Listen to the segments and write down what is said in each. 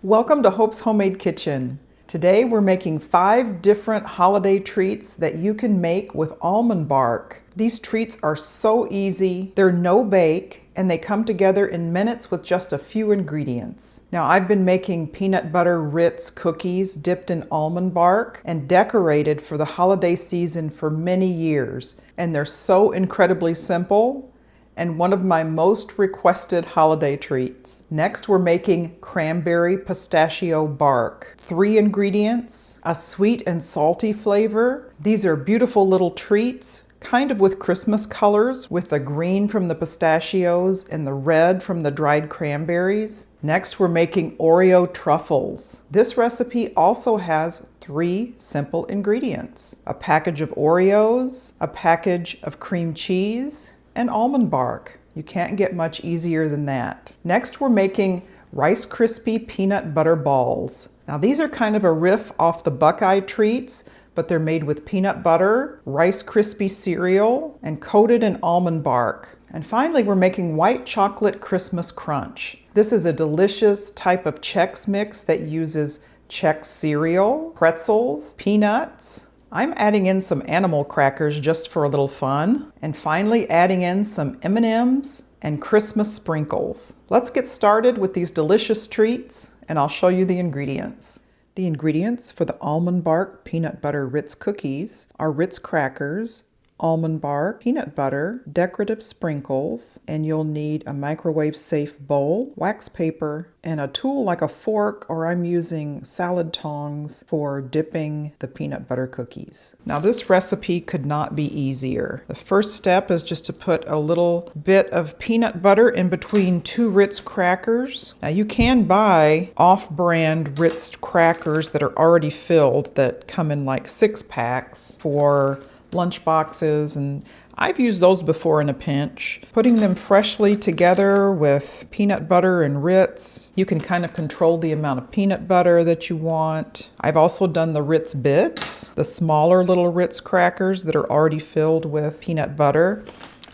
Welcome to Hope's Homemade Kitchen. Today we're making 5 different holiday treats that you can make with almond bark. These treats are so easy, they're no bake, and they come together in minutes with just a few ingredients. Now I've been making peanut butter Ritz cookies dipped in almond bark and decorated for the holiday season for many years, and they're so incredibly simple and one of my most requested holiday treats. Next, we're making cranberry pistachio bark. 3 ingredients, a sweet and salty flavor. These are beautiful little treats, kind of with Christmas colors, with the green from the pistachios and the red from the dried cranberries. Next, we're making Oreo Truffles. This recipe also has 3 simple ingredients: a package of Oreos, a package of cream cheese, and almond bark. You can't get much easier than that. Next, we're making Rice Krispie peanut butter balls. Now these are kind of a riff off the Buckeye treats, but they're made with peanut butter, Rice Krispie cereal, and coated in almond bark. And finally, we're making white chocolate Christmas crunch. This is a delicious type of Chex Mix that uses Chex cereal, pretzels, peanuts. I'm adding in some animal crackers just for a little fun. And finally adding in some M&Ms and Christmas sprinkles. Let's get started with these delicious treats and I'll show you the ingredients. The ingredients for the almond bark peanut butter Ritz cookies are Ritz crackers, almond bark, peanut butter, decorative sprinkles, and you'll need a microwave-safe bowl, wax paper, and a tool like a fork, or I'm using salad tongs for dipping the peanut butter cookies. Now this recipe could not be easier. The first step is just to put a little bit of peanut butter in between 2 Ritz crackers. Now you can buy off-brand Ritz crackers that are already filled that come in like 6 packs for lunch boxes, and I've used those before in a pinch. Putting them freshly together with peanut butter and Ritz, you can kind of control the amount of peanut butter that you want. I've also done the Ritz Bits, the smaller little Ritz crackers that are already filled with peanut butter.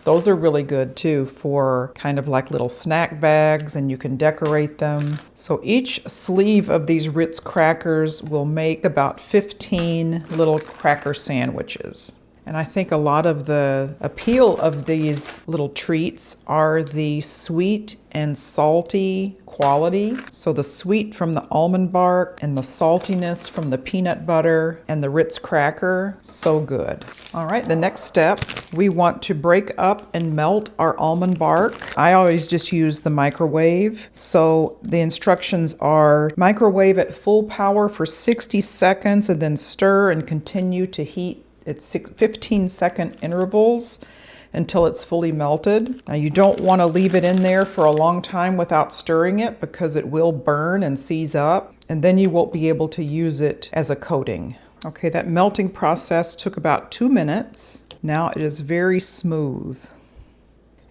Those are really good too for kind of like little snack bags, and you can decorate them. So each sleeve of these Ritz crackers will make about 15 little cracker sandwiches. And I think a lot of the appeal of these little treats are the sweet and salty quality. So the sweet from the almond bark and the saltiness from the peanut butter and the Ritz cracker, so good. All right, the next step, we want to break up and melt our almond bark. I always just use the microwave. So the instructions are microwave at full power for 60 seconds and then stir and continue to heat at 15-second intervals until it's fully melted. Now you don't want to leave it in there for a long time without stirring it because it will burn and seize up, and then you won't be able to use it as a coating. Okay, that melting process took about 2 minutes. Now it is very smooth.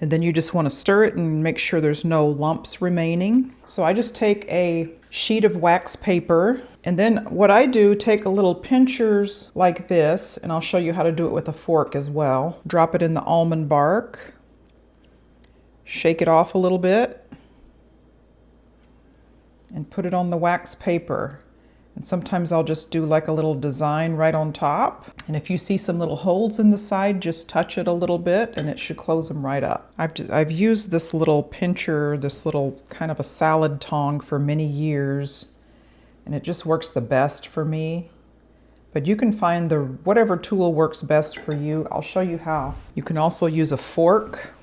And then you just want to stir it and make sure there's no lumps remaining. So I just take a sheet of wax paper, and then what I do, take a little pinchers like this, and I'll show you how to do it with a fork as well. Drop it in the almond bark, shake it off a little bit, and put it on the wax paper. And sometimes I'll just do like a little design right on top. And if you see some little holes in the side, just touch it a little bit and it should close them right up. I've used this little pincher, this little kind of a salad tong for many years, and it just works the best for me. But you can find whatever tool works best for you. I'll show you how. You can also use a fork.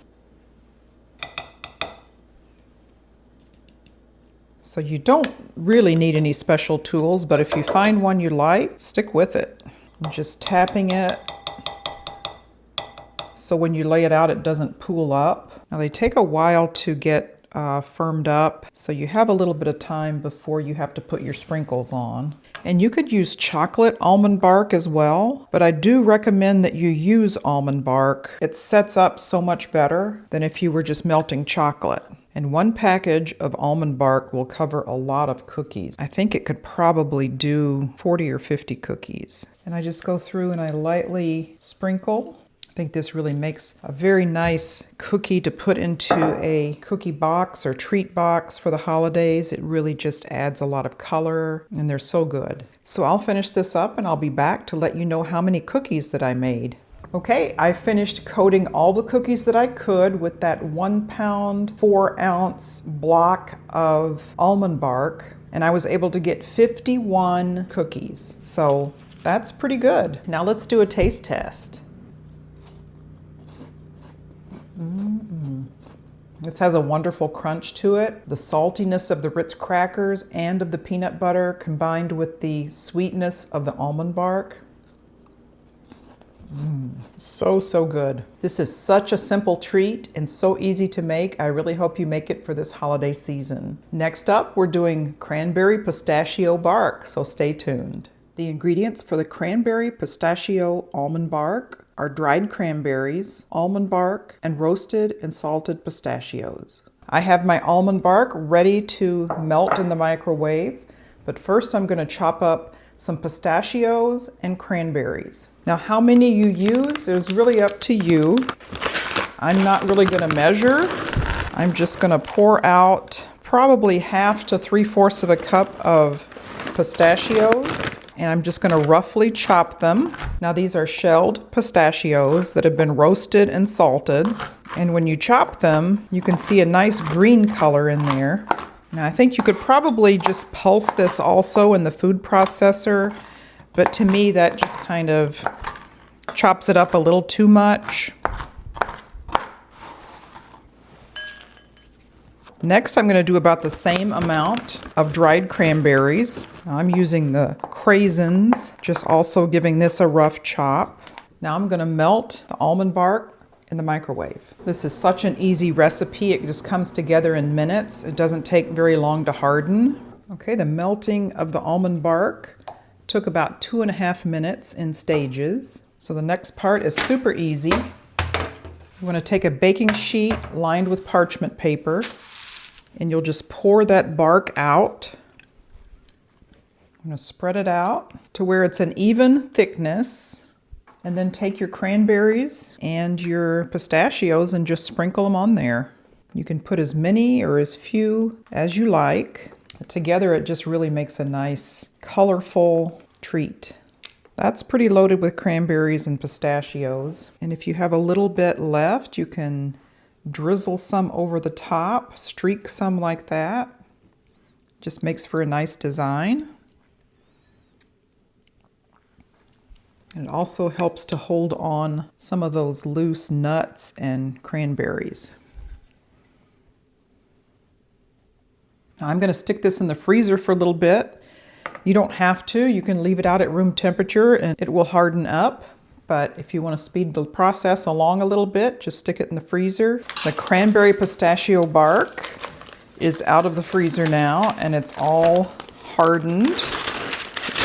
So you don't really need any special tools, but if you find one you like, stick with it. I'm just tapping it so when you lay it out, it doesn't pool up. Now they take a while to get firmed up, so you have a little bit of time before you have to put your sprinkles on. And you could use chocolate almond bark as well, but I do recommend that you use almond bark. It sets up so much better than if you were just melting chocolate. And 1 package of almond bark will cover a lot of cookies. I think it could probably do 40 or 50 cookies. And I just go through and I lightly sprinkle. I think this really makes a very nice cookie to put into a cookie box or treat box for the holidays. It really just adds a lot of color, and they're so good. So I'll finish this up and I'll be back to let you know how many cookies that I made. Okay, I finished coating all the cookies that I could with that 1 pound, 4 ounce block of almond bark, and I was able to get 51 cookies. So that's pretty good. Now let's do a taste test. This has a wonderful crunch to it. The saltiness of the Ritz crackers and of the peanut butter combined with the sweetness of the almond bark. So good. This is such a simple treat and so easy to make. I really hope you make it for this holiday season. Next up, we're doing cranberry pistachio bark, so stay tuned. The ingredients for the cranberry pistachio almond bark are dried cranberries, almond bark, and roasted and salted pistachios. I have my almond bark ready to melt in the microwave, but first I'm going to chop up some pistachios and cranberries. Now, how many you use is really up to you. I'm not really going to measure. I'm just going to pour out probably 1/2 to 3/4 of a cup of pistachios, and I'm just going to roughly chop them. Now, these are shelled pistachios that have been roasted and salted, and when you chop them, you can see a nice green color in there. Now, I think you could probably just pulse this also in the food processor, but to me that just kind of chops it up a little too much. Next, I'm going to do about the same amount of dried cranberries. Now, I'm using the craisins, just also giving this a rough chop. Now I'm going to melt the almond bark in the microwave. This is such an easy recipe. It just comes together in minutes. It doesn't take very long to harden. Okay, the melting of the almond bark took about 2.5 minutes in stages. So the next part is super easy. You want to take a baking sheet lined with parchment paper, and you'll just pour that bark out. I'm going to spread it out to where it's an even thickness. And then take your cranberries and your pistachios and just sprinkle them on there. You can put as many or as few as you like. Together it just really makes a nice, colorful treat. That's pretty loaded with cranberries and pistachios. And if you have a little bit left, you can drizzle some over the top, streak some like that. Just makes for a nice design. It also helps to hold on some of those loose nuts and cranberries. Now I'm going to stick this in the freezer for a little bit. You don't have to. You can leave it out at room temperature and it will harden up. But if you want to speed the process along a little bit, just stick it in the freezer. The cranberry pistachio bark is out of the freezer now and it's all hardened.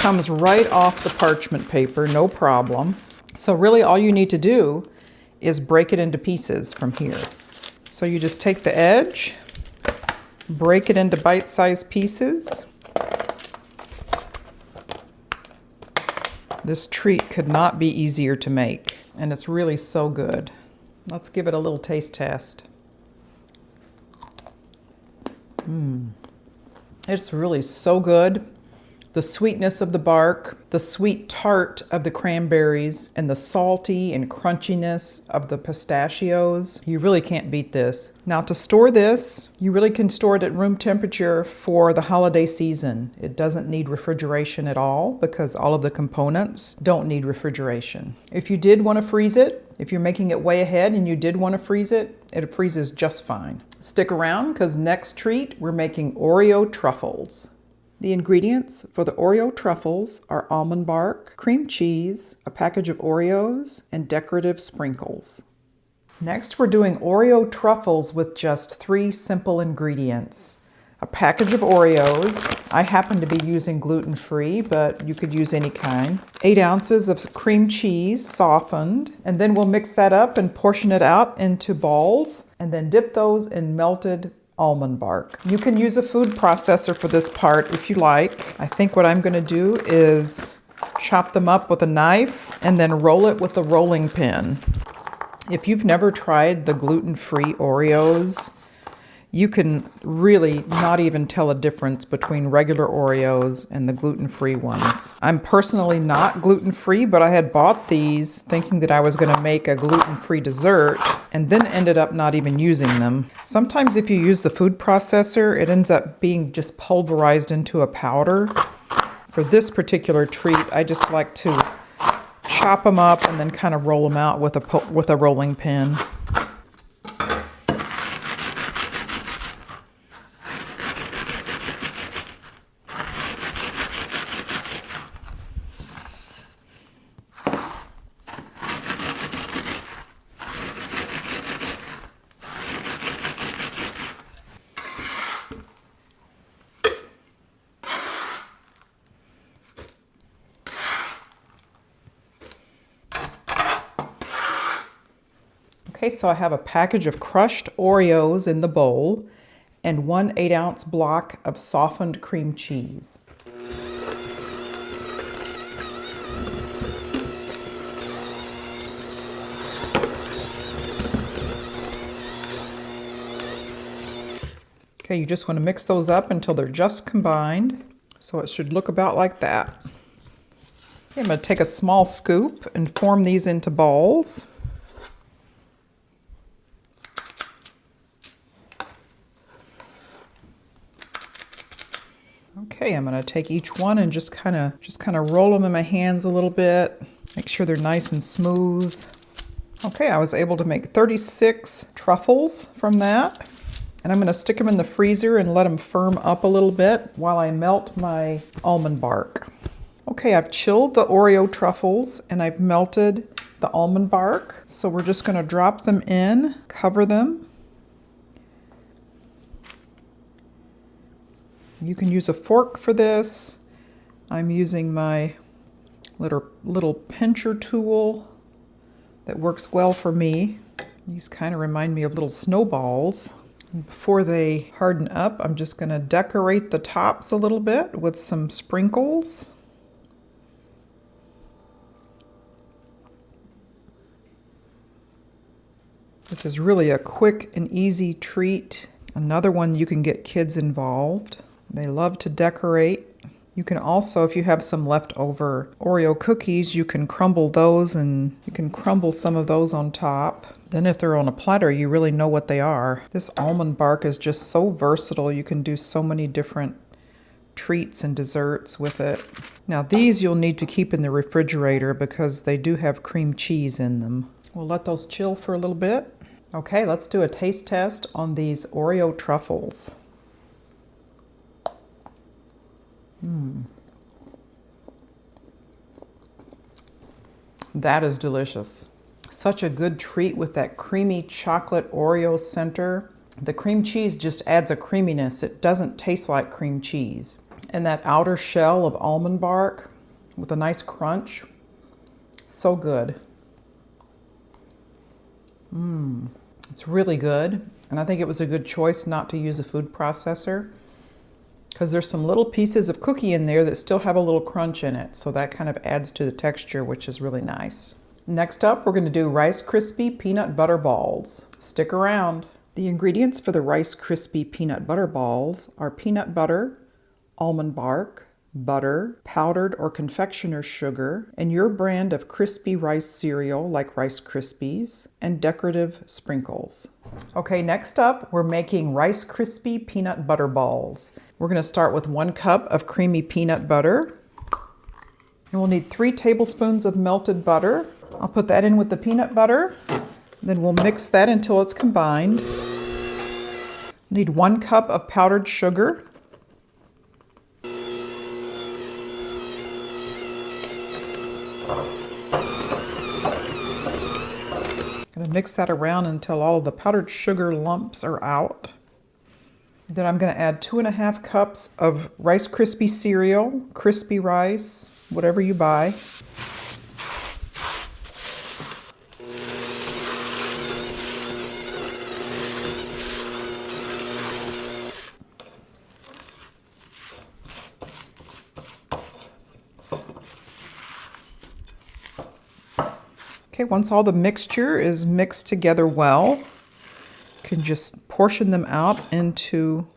Comes right off the parchment paper, no problem. So really all you need to do is break it into pieces from here. So you just take the edge, break it into bite-sized pieces. This treat could not be easier to make, and it's really so good. Let's give it a little taste test. It's really so good. The sweetness of the bark, the sweet tart of the cranberries, and the salty and crunchiness of the pistachios. You really can't beat this. Now to store this, you really can store it at room temperature for the holiday season. It doesn't need refrigeration at all because all of the components don't need refrigeration. If you did want to freeze it, if you're making it way ahead and you did want to freeze it, it freezes just fine. Stick around because next treat, we're making Oreo Truffles. The ingredients for the Oreo Truffles are almond bark, cream cheese, a package of Oreos, and decorative sprinkles. Next, we're doing Oreo Truffles with just 3 simple ingredients. A package of Oreos. I happen to be using gluten-free, but you could use any kind. 8 ounces of cream cheese, softened. And then we'll mix that up and portion it out into balls, and then dip those in melted almond bark. You can use a food processor for this part if you like. I think what I'm going to do is chop them up with a knife and then roll it with a rolling pin. If you've never tried the gluten-free Oreos, you can really not even tell a difference between regular Oreos and the gluten-free ones. I'm personally not gluten-free, but I had bought these thinking that I was going to make a gluten-free dessert and then ended up not even using them. Sometimes if you use the food processor, it ends up being just pulverized into a powder. For this particular treat, I just like to chop them up and then kind of roll them out with a rolling pin. Okay, so I have a package of crushed Oreos in the bowl and 1 8-ounce block of softened cream cheese. Okay, you just want to mix those up until they're just combined. So it should look about like that. Okay, I'm going to take a small scoop and form these into balls. Okay, I'm going to take each one and just kind of roll them in my hands a little bit. Make sure they're nice and smooth. Okay, I was able to make 36 truffles from that. And I'm going to stick them in the freezer and let them firm up a little bit while I melt my almond bark. Okay, I've chilled the Oreo truffles and I've melted the almond bark. So we're just going to drop them in, cover them. You can use a fork for this. I'm using my little pincher tool that works well for me. These kind of remind me of little snowballs. And before they harden up, I'm just going to decorate the tops a little bit with some sprinkles. This is really a quick and easy treat. Another one you can get kids involved. They love to decorate. You can also, if you have some leftover Oreo cookies, you can crumble those and you can crumble some of those on top. Then if they're on a platter, you really know what they are. This almond bark is just so versatile. You can do so many different treats and desserts with it. Now these you'll need to keep in the refrigerator because they do have cream cheese in them. We'll let those chill for a little bit. Okay, let's do a taste test on these Oreo truffles. That is delicious. Such a good treat with that creamy chocolate Oreo center. The cream cheese just adds a creaminess. It doesn't taste like cream cheese. And that outer shell of almond bark with a nice crunch. So good. It's really good. And I think it was a good choice not to use a food processor, because there's some little pieces of cookie in there that still have a little crunch in it. So that kind of adds to the texture, which is really nice. Next up, we're going to do Rice Krispie peanut butter balls. Stick around. The ingredients for the Rice Krispie peanut butter balls are peanut butter, almond bark, butter, powdered or confectioner's sugar, and your brand of crispy rice cereal like Rice Krispies, and decorative sprinkles. Okay, next up, we're making Rice Krispie peanut butter balls. We're going to start with 1 cup of creamy peanut butter. And we'll need 3 tablespoons of melted butter. I'll put that in with the peanut butter. Then we'll mix that until it's combined. We'll need 1 cup of powdered sugar. I'm going to mix that around until all of the powdered sugar lumps are out. Then I'm going to add 2½ cups of Rice Krispie cereal, crispy rice, whatever you buy. Okay, once all the mixture is mixed together well, you can just portion them out into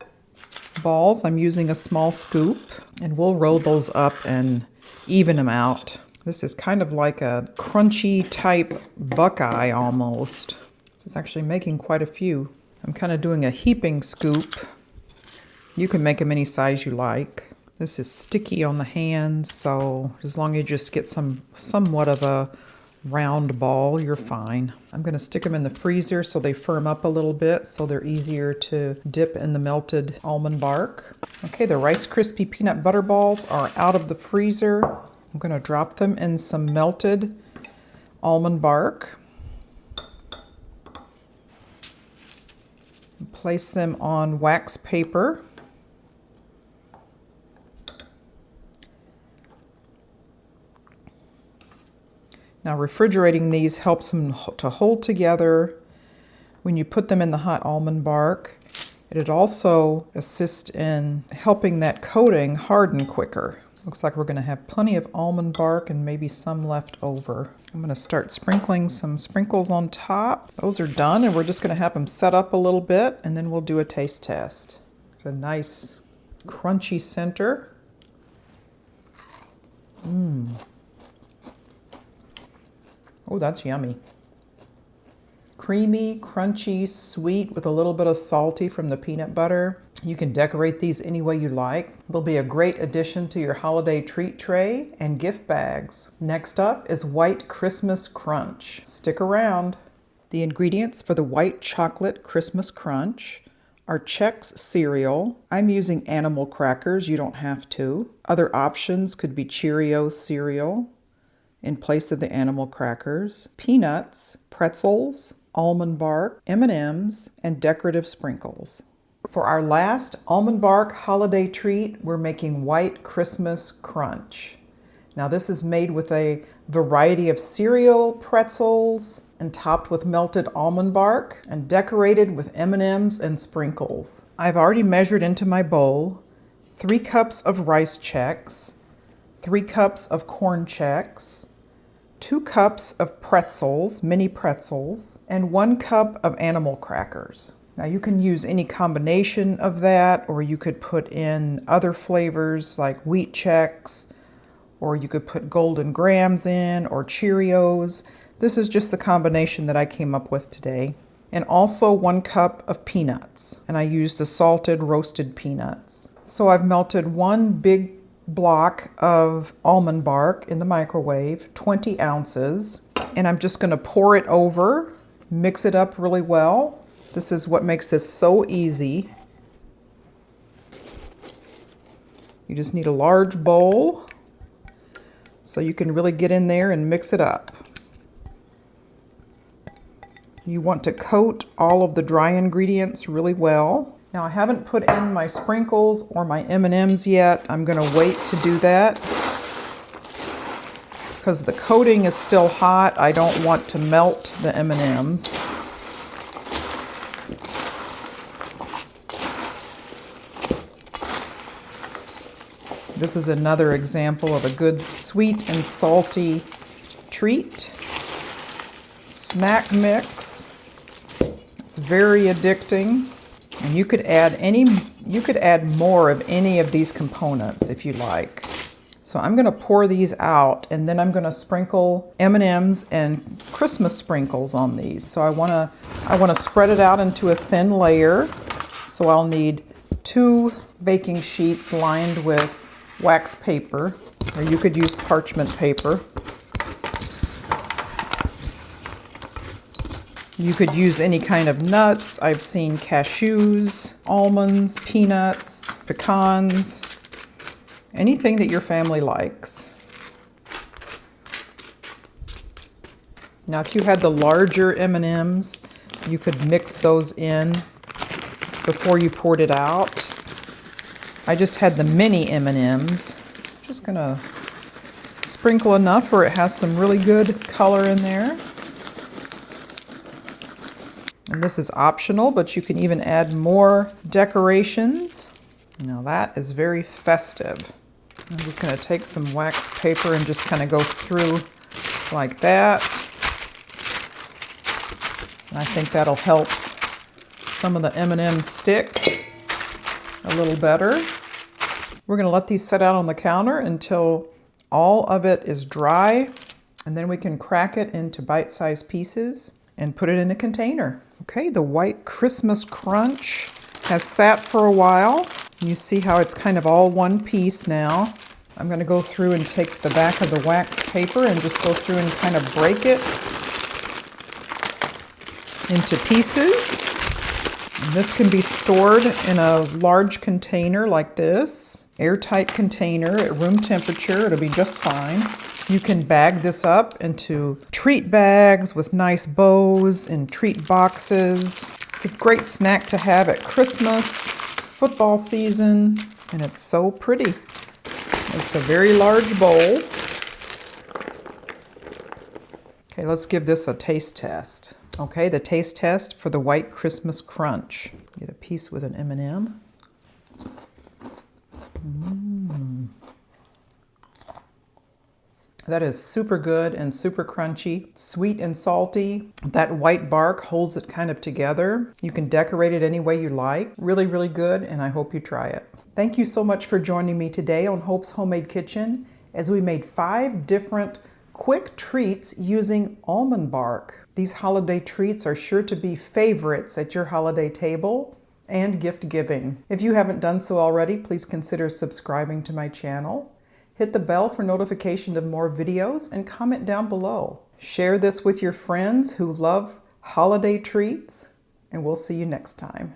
balls. I'm using a small scoop, and we'll roll those up and even them out. This is kind of like a crunchy type buckeye almost. This is actually making quite a few. I'm kind of doing a heaping scoop. You can make them any size you like. This is sticky on the hands, so as long as you just get somewhat of a round ball, you're fine. I'm going to stick them in the freezer so they firm up a little bit so they're easier to dip in the melted almond bark. Okay, the Rice Krispie peanut butter balls are out of the freezer. I'm going to drop them in some melted almond bark. Place them on wax paper. Now, refrigerating these helps them to hold together when you put them in the hot almond bark. It also assists in helping that coating harden quicker. Looks like we're going to have plenty of almond bark and maybe some left over. I'm going to start sprinkling some sprinkles on top. Those are done, and we're just going to have them set up a little bit, and then we'll do a taste test. It's a nice crunchy center. Oh, that's yummy. Creamy, crunchy, sweet with a little bit of salty from the peanut butter. You can decorate these any way you like. They'll be a great addition to your holiday treat tray and gift bags. Next up is White Christmas Crunch. Stick around. The ingredients for the White Chocolate Christmas Crunch are Chex cereal. I'm using animal crackers. You don't have to. Other options could be Cheerios cereal in place of the animal crackers, peanuts, pretzels, almond bark, M&Ms, and decorative sprinkles. For our last almond bark holiday treat, we're making White Christmas Crunch. Now this is made with a variety of cereal, pretzels, and topped with melted almond bark and decorated with M&Ms and sprinkles. I've already measured into my bowl 3 cups of rice Chex, 3 cups of corn Chex, 2 cups of pretzels, mini pretzels, and 1 cup of animal crackers. Now you can use any combination of that, or you could put in other flavors like wheat Chex, or you could put Golden Grahams in, or Cheerios. This is just the combination that I came up with today. And also 1 cup of peanuts, and I used the salted roasted peanuts. So I've melted 1 big block of almond bark in the microwave, 20 ounces, and I'm just going to pour it over, mix it up really well. This is what makes this so easy. You just need a large bowl so you can really get in there and mix it up. You want to coat all of the dry ingredients really well. Now I haven't put in my sprinkles or my M&Ms yet. I'm going to wait to do that because the coating is still hot. I don't want to melt the M&Ms. This is another example of a good sweet and salty treat. Snack mix. It's very addicting. And you could add more of any of these components if you like. So I'm going to pour these out, and then I'm going to sprinkle M&Ms and Christmas sprinkles on these. So I want to spread it out into a thin layer. So I'll need 2 baking sheets lined with wax paper, or you could use parchment paper. You could use any kind of nuts. I've seen cashews, almonds, peanuts, pecans, anything that your family likes. Now, if you had the larger M&Ms, you could mix those in before you poured it out. I just had the mini M&Ms. Just gonna sprinkle enough where it has some really good color in there. And this is optional, but you can even add more decorations. Now that is very festive. I'm just going to take some wax paper and just kind of go through like that. I think that'll help some of the M&Ms stick a little better. We're going to let these sit out on the counter until all of it is dry, and then we can crack it into bite-sized pieces and put it in a container. Okay, the white Christmas crunch has sat for a while. You see how it's kind of all one piece now. I'm going to go through and take the back of the wax paper and just go through and kind of break it into pieces. And this can be stored in a large container like this, airtight container at room temperature. It'll be just fine. You can bag this up into treat bags with nice bows and treat boxes. It's a great snack to have at Christmas, football season, and it's so pretty. It's a very large bowl. Okay, let's give this a taste test. Okay, the taste test for the white Christmas crunch. Get a piece with an M&M. That is super good and super crunchy, sweet and salty. That white bark holds it kind of together. You can decorate it any way you like. Really, really good, and I hope you try it. Thank you so much for joining me today on Hope's Homemade Kitchen as we made 5 different quick treats using almond bark. These holiday treats are sure to be favorites at your holiday table and gift giving. If you haven't done so already, please consider subscribing to my channel. Hit the bell for notification of more videos and comment down below. Share this with your friends who love holiday treats, and we'll see you next time.